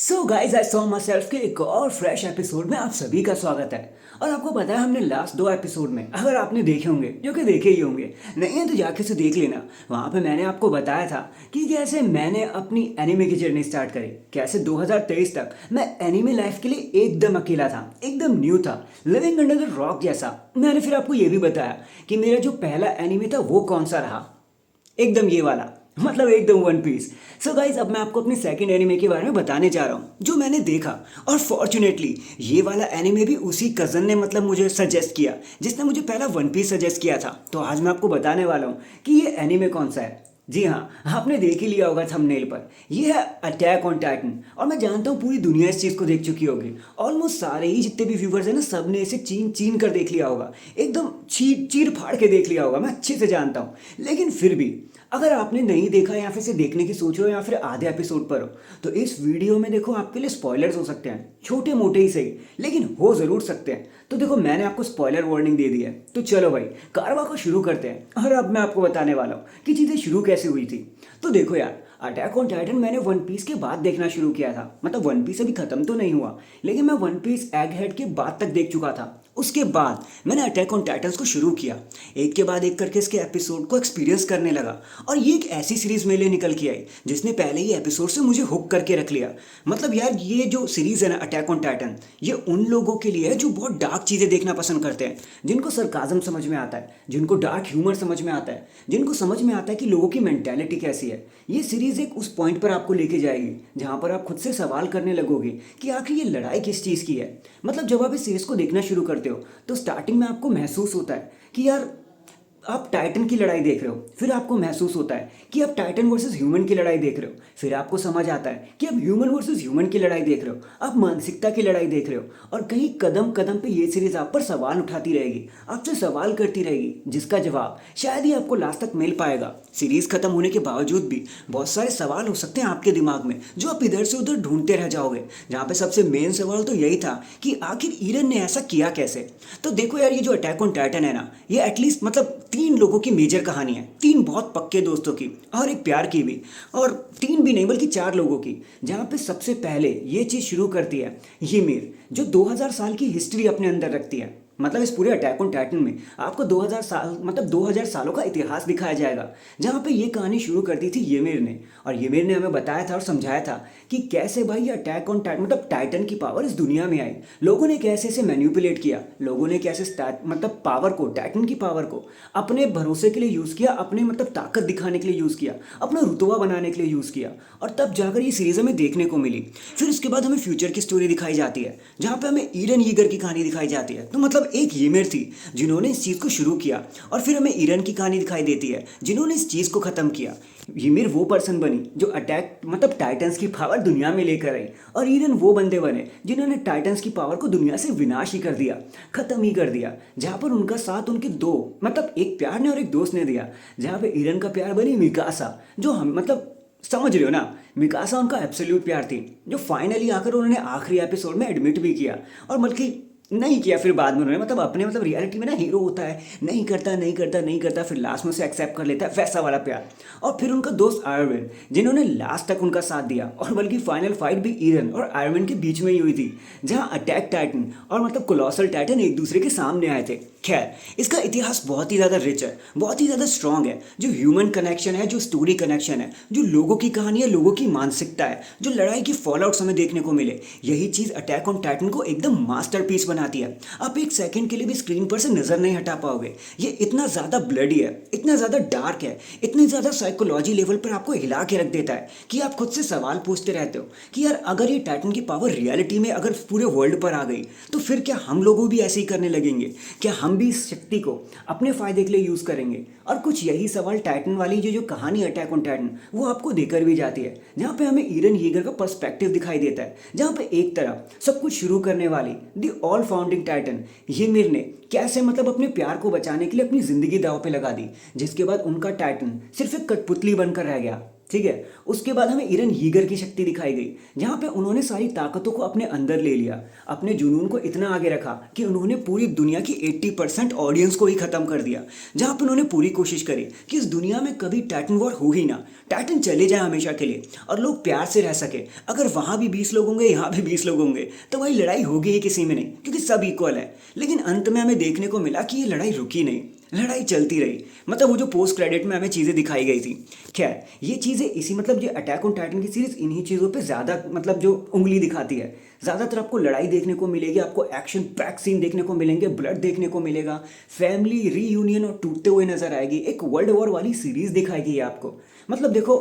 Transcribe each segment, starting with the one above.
So guys I saw my self के एक और फ्रेश एपिसोड में आप सभी का स्वागत है। और आपको पता है हमने लास्ट 2 एपिसोड में, अगर आपने देखे होंगे, जो कि देखे ही होंगे, नहीं है तो जाके से देख लेना। वहाँ पे मैंने आपको बताया था कि कैसे मैंने अपनी एनिमे की जर्नी स्टार्ट करी, कैसे 2023 तक मैं एनिमे लाइफ के लिए एकदम अकेला था, एकदम न्यू था, लिविंग अंडर द रॉक जैसा। मैंने फिर आपको ये भी बताया कि मेरा जो पहला एनिमे था वो कौन सा रहा, एकदम ये वाला, मतलब एकदम वन पीस। सो गाइज अब मैं आपको अपनी सेकंड एनिमे के बारे में बताने जा रहा हूँ जो मैंने देखा। और फॉर्चुनेटली ये वाला एनिमे भी उसी कज़न ने मतलब मुझे सजेस्ट किया जिसने मुझे पहला वन पीस सजेस्ट किया था। तो आज मैं आपको बताने वाला हूँ कि ये एनिमे कौन सा है। जी हाँ, आपने देख ही लिया होगा थंबनेल पर, ये है अटैक ऑन टाइटन। और मैं जानता हूँ पूरी दुनिया इस चीज़ को देख चुकी होगी। ऑलमोस्ट सारे ही जितने भी व्यूवर्स हैं ना, सब ने इसे चीन चीन कर देख लिया होगा, एकदम चीर चीर फाड़ के देख लिया होगा, मैं अच्छे से जानता हूँ। लेकिन फिर भी अगर आपने नहीं देखा या फिर इसे देखने की सोच रहे हो या फिर आधे एपिसोड पर हो, तो इस वीडियो में देखो आपके लिए स्पॉयलर्स हो सकते हैं, छोटे मोटे ही सही, लेकिन हो ज़रूर सकते हैं। तो देखो मैंने आपको स्पॉयलर वार्निंग दे दी है। तो चलो भाई कारवा को शुरू करते हैं। और अब मैं आपको बताने वाला हूँ कि चीज़ें शुरू कैसे हुई थी। तो देखो यार, अटैक ऑन टाइटन मैंने वन पीस के बाद देखना शुरू किया था। मतलब वन पीस अभी खत्म तो नहीं हुआ, लेकिन मैं वन पीस एग हेड के बाद तक देख चुका था। उसके बाद मैंने अटैक ऑन टाइटन्स को शुरू किया, एक के बाद एक करके इसके एपिसोड को एक्सपीरियंस करने लगा। और ये एक ऐसी सीरीज मेरे लिए निकल के आई जिसने पहले ही एपिसोड से मुझे हुक करके रख लिया। मतलब यार ये जो सीरीज है ना अटैक ऑन टाइटन, ये उन लोगों के लिए है जो बहुत डार्क चीज़ें देखना पसंद करते हैं, जिनको सरकाजम समझ में आता है, जिनको डार्क ह्यूमर समझ में आता है, जिनको समझ में आता है कि लोगों की मेंटेलिटी कैसी है। ये सीरीज एक उस पॉइंट पर आपको लेके जाएगी जहाँ पर आप खुद से सवाल करने लगोगे कि आखिर ये लड़ाई किस चीज़ की है। मतलब जब आप इस सीरीज को देखना शुरू करते हो तो स्टार्टिंग में आपको महसूस होता है कि यार आप टाइटन की लड़ाई देख रहे हो, फिर आपको महसूस होता है कि आप टाइटन वर्सेस ह्यूमन की लड़ाई देख रहे हो, फिर आपको समझ आता है कि आप ह्यूमन वर्सेस ह्यूमन की लड़ाई देख रहे हो, आप मानसिकता की लड़ाई देख रहे हो। और कहीं कदम कदम पे ये सीरीज आप पर सवाल उठाती रहेगी, आपसे सवाल करती रहेगी, जिसका जवाब शायद ही आपको लास्ट तक मिल पाएगा। सीरीज खत्म होने के बावजूद भी बहुत सारे सवाल हो सकते हैं आपके दिमाग में जो आप इधर से उधर ढूंढते रह जाओगे, जहाँ पे सबसे मेन सवाल तो यही था कि आखिर ईरन ने ऐसा किया कैसे। तो देखो यार, ये जो अटैक ऑन टाइटन है ना, ये एटलीस्ट मतलब 3 लोगों की मेजर कहानी है, 3 बहुत पक्के दोस्तों की और एक प्यार की भी, और 3 भी नहीं बल्कि 4 लोगों की। जहाँ पे सबसे पहले ये चीज़ शुरू करती है ymir, जो 2000 साल की हिस्ट्री अपने अंदर रखती है। मतलब इस पूरे अटैक ऑन टाइटन में आपको 2000 साल, मतलब 2000 सालों का इतिहास दिखाया जाएगा, जहाँ पे ये कहानी शुरू कर दी थी ymir ने। और ymir ने हमें बताया था और समझाया था कि कैसे भाई ये अटैक ऑन टाइटन, मतलब टाइटन की पावर इस दुनिया में आई, लोगों ने कैसे इसे मैन्युपुलेट किया, लोगों ने कैसे मतलब पावर को, टाइटन की पावर को अपने भरोसे के लिए यूज़ किया, अपने मतलब ताकत दिखाने के लिए यूज़ किया, अपना रुतबा बनाने के लिए यूज़ किया। और तब जाकर ये सीरीज़ हमें देखने को मिली। फिर उसके बाद हमें फ्यूचर की स्टोरी दिखाई जाती है, जहाँ पे हमें ईरन यीगर की कहानी दिखाई जाती है। तो मतलब एक ymir थी जिन्होंने इस चीज़ को शुरू किया, और फिर हमें ईरन की कहानी दिखाई देती है जिन्होंने इस चीज़ को ख़त्म किया। ymir वो पर्सन बनी जो अटैक मतलब टाइटन्स की पावर दुनिया में लेकर आई, और ईरन वो बंदे बने जिन्होंने टाइटन्स की पावर को दुनिया से विनाश ही कर दिया, ख़त्म ही कर दिया। जहाँ पर उनका साथ उनके दो, मतलब एक प्यार ने और एक दोस्त ने दिया। जहाँ पे ईरन का प्यार बनी मिकासा, जो हम मतलब समझ रहे हो ना, मिकासा उनका एब्सोल्यूट प्यार थी, जो फाइनली आकर उन्होंने आखिरी एपिसोड में एडमिट भी किया। और बल्कि नहीं किया फिर बाद में उन्होंने, मतलब अपने मतलब रियलिटी में ना हीरो होता है, नहीं करता नहीं करता नहीं करता, फिर लास्ट में उसे एक्सेप्ट कर लेता है, वैसा वाला प्यार। और फिर उनका दोस्त आयरविन, जिन्होंने लास्ट तक उनका साथ दिया। और बल्कि फाइनल फाइट भी ईरन और आयरविन के बीच में ही हुई थी, जहाँ अटैक टाइटन और मतलब कोलोसल टाइटन एक दूसरे के सामने आए थे। खैर, इसका इतिहास बहुत ही ज़्यादा रिच है, बहुत ही ज़्यादा स्ट्रॉन्ग है। जो ह्यूमन कनेक्शन है, जो स्टोरी कनेक्शन है, जो लोगों की कहानी है, लोगों की मानसिकता है, जो लड़ाई की फॉल आउट्स हमें देखने को मिले, यही चीज़ अटैक ऑन टाइटन को एकदम मास्टरपीस बनाती है। आप एक सेकंड के लिए भी स्क्रीन पर से नज़र नहीं हटा पाओगे। ये इतना ज़्यादा ब्लडी है, इतना ज़्यादा डार्क है, इतनी ज़्यादा साइकोलॉजी लेवल पर आपको हिला के रख देता है कि आप खुद से सवाल पूछते रहते हो कि यार अगर ये टाइटन की पावर रियलिटी में अगर पूरे वर्ल्ड पर आ गई तो फिर क्या हम लोगों भी ऐसे ही करने लगेंगे? क्या हम भी इस शक्ति को अपने फ़ायदे के लिए यूज़ करेंगे? और कुछ यही सवाल टाइटन वाली जो कहानी अटैक ऑन टाइटन वो आपको देकर भी जाती है, जहाँ पे हमें ईरन यीगर का पर्सपेक्टिव दिखाई देता है, जहाँ पे एक तरफ सब कुछ शुरू करने वाली the all founding Titan ymir ने कैसे मतलब अपने प्यार को बचाने के लिए अपनी ज़िंदगी दांव पे लगा दी, जिसके बाद उनका टाइटन सिर्फ एक कठपुतली बनकर रह गया। ठीक है। उसके बाद हमें इरन यीगर की शक्ति दिखाई गई, जहाँ पे उन्होंने सारी ताकतों को अपने अंदर ले लिया, अपने जुनून को इतना आगे रखा कि उन्होंने पूरी दुनिया की 80% ऑडियंस को ही खत्म कर दिया। जहाँ पे उन्होंने पूरी कोशिश करी कि इस दुनिया में कभी टाइटन वॉर हो ही ना, टाइटन चले जाए हमेशा के लिए और लोग प्यार से रह सके। अगर वहाँ भी 20 लोग होंगे, यहाँ भी 20 लोग होंगे, तो भाई लड़ाई होगी ही किसी में नहीं, क्योंकि सब इक्वल है। लेकिन अंत में हमें देखने को मिला कि ये लड़ाई रुकी नहीं, लड़ाई चलती रही। मतलब वो जो पोस्ट क्रेडिट में हमें चीज़ें दिखाई गई थी। खैर ये चीज़ें इसी मतलब ये अटैक ऑन टाइटन की सीरीज इन्हीं चीज़ों पे ज़्यादा मतलब जो उंगली दिखाती है। ज़्यादातर आपको लड़ाई देखने को मिलेगी, आपको एक्शन पैक सीन देखने को मिलेंगे, ब्लड देखने को मिलेगा, फैमिली रीयूनियन और टूटते हुए नजर आएगी, एक वर्ल्ड वॉर वाली सीरीज दिखाएगी ये आपको। मतलब देखो,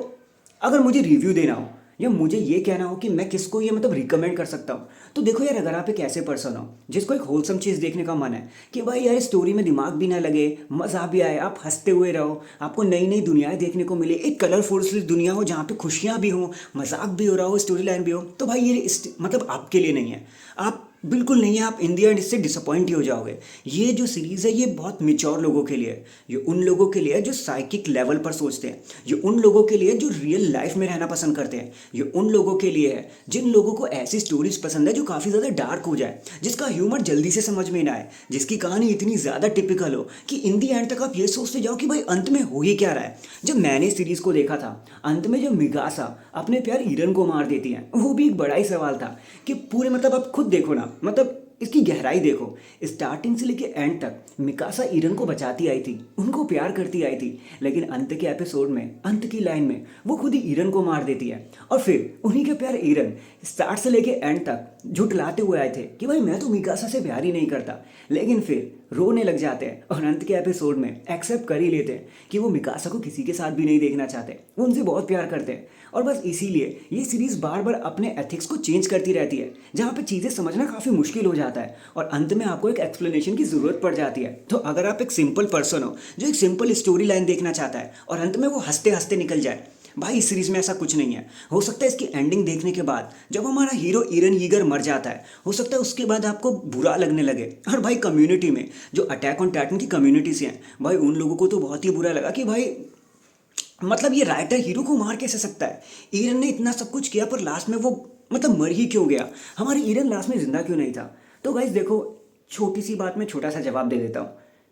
अगर मुझे रिव्यू देना हो या मुझे ये कहना हो कि मैं किसको ये मतलब रिकमेंड कर सकता हूँ, तो देखो यार, अगर आप एक ऐसे पर्सन हो जिसको एक होलसम चीज़ देखने का मन है कि भाई यार स्टोरी में दिमाग भी ना लगे, मज़ा भी आए, आप हंसते हुए रहो, आपको नई नई दुनियाएं देखने को मिले, एक कलरफुल सी दुनिया हो जहाँ पे खुशियाँ भी हो, मजाक भी हो रहा हो, स्टोरी लाइन भी हो, तो भाई ये मतलब आपके लिए नहीं है। आप बिल्कुल नहीं है, आप इन दी एंड इससे डिसअपॉइंट ही हो जाओगे। ये जो सीरीज़ है ये बहुत मिच्योर लोगों के लिए है, ये उन लोगों के लिए है जो साइकिक लेवल पर सोचते हैं, ये उन लोगों के लिए है जो रियल लाइफ में रहना पसंद करते हैं, ये उन लोगों के लिए है जिन लोगों को ऐसी स्टोरीज पसंद है जो काफ़ी ज़्यादा डार्क हो जाए, जिसका ह्यूमर जल्दी से समझ में ना आए, जिसकी कहानी इतनी ज़्यादा टिपिकल हो कि इन दी एंड तक आप ये सोचते जाओ कि भाई अंत में हो ही क्या रहा है। जब मैंने सीरीज़ को देखा था, अंत में जब मिकासा अपने प्यार ईरन को मार देती है, वो भी एक बड़ा ही सवाल था कि पूरे मतलब आप खुद देखो ना, मतलब इसकी गहराई देखो, स्टार्टिंग से लेके एंड तक मिकासा ईरन को बचाती आई थी, उनको प्यार करती आई थी, लेकिन अंत के एपिसोड में, अंत की लाइन में वो खुद ही ईरन को मार देती है। और फिर उन्हीं के प्यार ईरन स्टार्ट से लेके एंड तक झुठलाते हुए आए थे कि भाई मैं तो मिकासा से प्यार ही नहीं करता, लेकिन फिर रोने लग जाते हैं और अंत के एपिसोड में एक्सेप्ट कर ही लेते हैं कि वो मिकासा को किसी के साथ भी नहीं देखना चाहते, वो उनसे बहुत प्यार करते हैं। और बस इसीलिए ये सीरीज़ बार बार अपने एथिक्स को चेंज करती रहती है, जहाँ पे चीज़ें समझना काफ़ी मुश्किल हो जाता है और अंत में आपको एक एक्सप्लेनेशन की ज़रूरत पड़ जाती है। तो अगर आप एक सिंपल पर्सन हो जो एक सिंपल स्टोरी लाइन देखना चाहता है और अंत में वो हंसते हंसते निकल जाए, भाई इस सीरीज में ऐसा कुछ नहीं है। हो सकता है इसकी एंडिंग देखने के बाद जब हमारा हीरो ईरन यीगर मर जाता है, हो सकता है उसके बाद आपको बुरा लगने लगे। और भाई कम्युनिटी में जो अटैक ऑन टाइटन की कम्युनिटी से हैं, भाई उन लोगों को तो बहुत ही बुरा लगा कि भाई मतलब ये राइटर हीरो को मार कैसे सकता है, ईरन ने इतना सब कुछ किया पर लास्ट में वो मतलब मर ही क्यों गया, हमारी ईरन लास्ट में जिंदा क्यों नहीं था। तो गाइस देखो, छोटी सी बात में छोटा सा जवाब दे देता हूँ,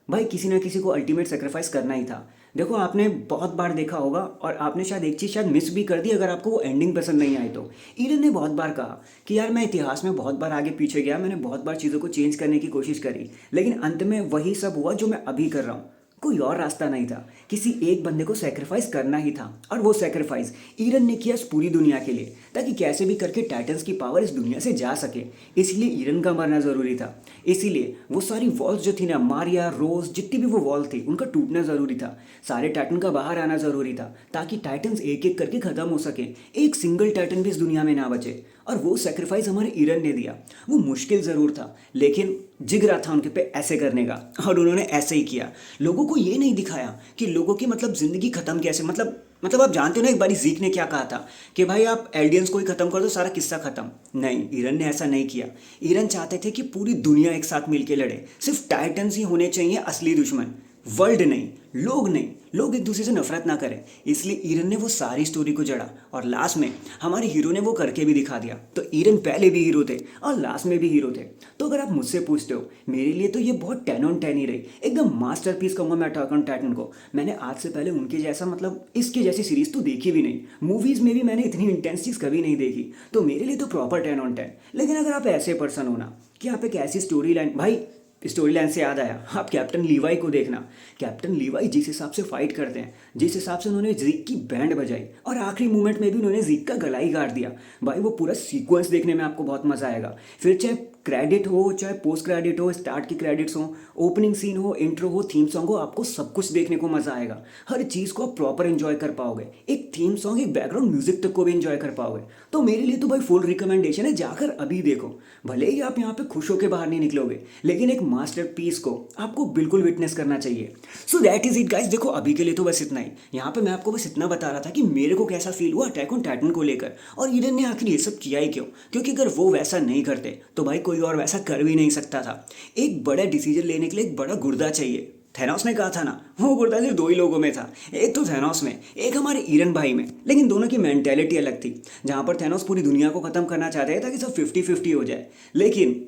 भाई किसी ना किसी को अल्टीमेट सेक्रीफाइस करना ही था। देखो आपने बहुत बार देखा होगा और आपने शायद एक चीज़ शायद मिस भी कर दी अगर आपको वो एंडिंग पसंद नहीं आई तो। ईरन ने बहुत बार कहा कि यार मैं इतिहास में बहुत बार आगे पीछे गया, मैंने बहुत बार चीज़ों को चेंज करने की कोशिश करी, लेकिन अंत में वही सब हुआ जो मैं अभी कर रहा हूँ। कोई और रास्ता नहीं था, किसी एक बंदे को सेक्रीफाइस करना ही था और वो सेक्रीफाइस ईरन ने किया इस पूरी दुनिया के लिए, ताकि कैसे भी करके टाइटन्स की पावर इस दुनिया से जा सके। इसलिए ईरन का मरना ज़रूरी था, इसीलिए वो सारी वॉल्स जो थी ना, मारिया, रोज, जितनी भी वो वॉल थी उनका टूटना ज़रूरी था, सारे टाइटन का बाहर आना ज़रूरी था, ताकि टाइटन्स एक एक करके ख़त्म हो सके, एक सिंगल टाइटन भी इस दुनिया में ना बचे। और वो सेक्रीफाइस हमारे ईरन ने दिया। वो मुश्किल ज़रूर था, लेकिन जिगरा था उनके पे ऐसे करने का, और उन्होंने ऐसे ही किया। लोगों को ये नहीं दिखाया कि लोगों की मतलब ज़िंदगी ख़त्म कैसे, मतलब आप जानते हो ना, एक बारी ज़ीक ने क्या कहा था कि भाई आप एलियंस को ही ख़त्म कर दो, सारा किस्सा ख़त्म। नहीं, ईरन ने ऐसा नहीं किया। ईरन चाहते थे कि पूरी दुनिया एक साथ मिलके लड़े, सिर्फ टाइटन्स ही होने चाहिए असली दुश्मन, वर्ल्ड नहीं, लोग नहीं, लोग एक दूसरे से नफरत ना करें। इसलिए ईरन ने वो सारी स्टोरी को जड़ा और लास्ट में हमारे हीरो ने वो करके भी दिखा दिया। तो ईरन पहले भी हीरो थे और लास्ट में भी हीरो थे। तो अगर आप मुझसे पूछते हो, मेरे लिए तो ये बहुत 10 on 10 ही रही, एकदम मास्टरपीस कहूँगा मैं अटैक ऑन टाइटन को। मैंने आज से पहले उनके जैसा मतलब इसके जैसी सीरीज़ तो देखी भी नहीं, मूवीज़ में भी मैंने इतनी इंटेंस चीज़ कभी नहीं देखी, तो मेरे लिए तो प्रॉपर 10 on 10। लेकिन अगर आप ऐसे पर्सन हो ना कि आप एक ऐसी स्टोरी लाइन, भाई स्टोरी लाइन से याद आया, आप कैप्टन लीवाई को देखना। कैप्टन लीवाई जिस हिसाब से फाइट करते हैं, जिस हिसाब से उन्होंने जीक की बैंड बजाई और आखिरी मोमेंट में भी उन्होंने जीक का गला ही काट दिया, भाई वो पूरा सीक्वेंस देखने में आपको बहुत मजा आएगा। फिर चाहे क्रेडिट हो, चाहे पोस्ट क्रेडिट हो, स्टार्ट की क्रेडिट्स हो, ओपनिंग सीन हो, इंट्रो हो, थीम सॉन्ग हो, आपको सब कुछ देखने को मजा आएगा। हर चीज़ को आप प्रॉपर एंजॉय कर पाओगे, एक थीम सॉन्ग, एक बैकग्राउंड म्यूजिक तक को भी एंजॉय कर पाओगे। तो मेरे लिए तो भाई फुल रिकमेंडेशन है, जाकर अभी देखो। भले ही आप यहाँ पे खुश होकर बाहर नहीं निकलोगे, लेकिन एक मास्टरपीस को आपको बिल्कुल विटनेस करना चाहिए। So that is it guys. देखो अभी के लिए तो बस इतना ही। यहाँ पे मैं आपको बस इतना बता रहा था कि मेरे को कैसा फील हुआ अटैक ऑन टाइटन को लेकर, और ईडन ने आखिर ये सब किया ही क्यों, क्योंकि अगर वो वैसा नहीं करते तो भाई कोई और वैसा कर भी नहीं सकता था। एक बड़ा डिसीजन लेने के लिए एक बड़ा गुर्दा चाहिए। थैनोस ने कहा था ना, वो गुर्दा सिर्फ दो ही लोगों में था। एक तो थैनोस में, एक हमारे ईरन भाई में। लेकिन दोनों की मेंटेलिटी अलग थी। जहाँ पर थैनोस पूरी दुनिया को ख़त्म करना चाहते थे ताकि सब 50-50 हो जाए, लेकिन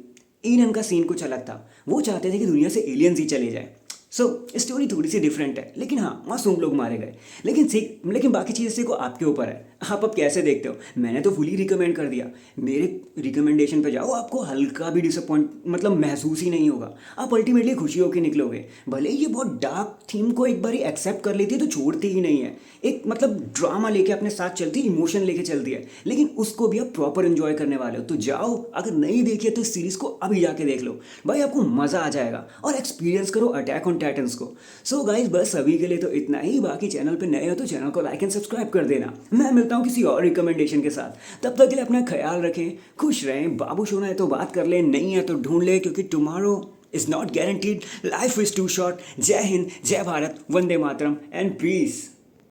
ईरन का सीन कुछ अलग था। वो चाहते थे कि दुनिया से एलियंस ही चले जाए। सो स्टोरी थोड़ी सी डिफरेंट है, लेकिन हाँ मासूम लोग मारे गए। लेकिन बाकी चीज़ें सीखो आपके ऊपर है, आप अब कैसे देखते हो। मैंने तो फुली रिकमेंड कर दिया। मेरे रिकमेंडेशन पे जाओ, आपको हल्का भी डिसअपॉइंट मतलब महसूस ही नहीं होगा। आप अल्टीमेटली खुशी होकर निकलोगे। भले ही ये बहुत डार्क थीम को एक बार एक्सेप्ट कर लेती है तो छोड़ती ही नहीं है। एक मतलब ड्रामा लेके अपने साथ चलती है, इमोशन लेके चलती है, लेकिन उसको भी आप प्रॉपर एंजॉय करने वाले हो। तो जाओ, अगर नहीं देखी है तो इस सीरीज़ को अभी जाके देख लो भाई, आपको मज़ा आ जाएगा। और एक्सपीरियंस करो अटैक ऑन टाइटन्स को। सो गाइस, बस अभी के लिए तो इतना ही। बाकी चैनल पे नए हो तो चैनल को लाइक एंड सब्सक्राइब कर देना। मैं मिलता हूँ किसी और रिकमेंडेशन के साथ। तब तक के लिए अपना ख्याल रखें, खुश रहें। बाबू सोना है तो बात कर ले, नहीं है तो ढूंढ ले, क्योंकि tomorrow is not guaranteed. Life is too short. जय हिंद, जय भारत, वंदे मातरम एंड पीस।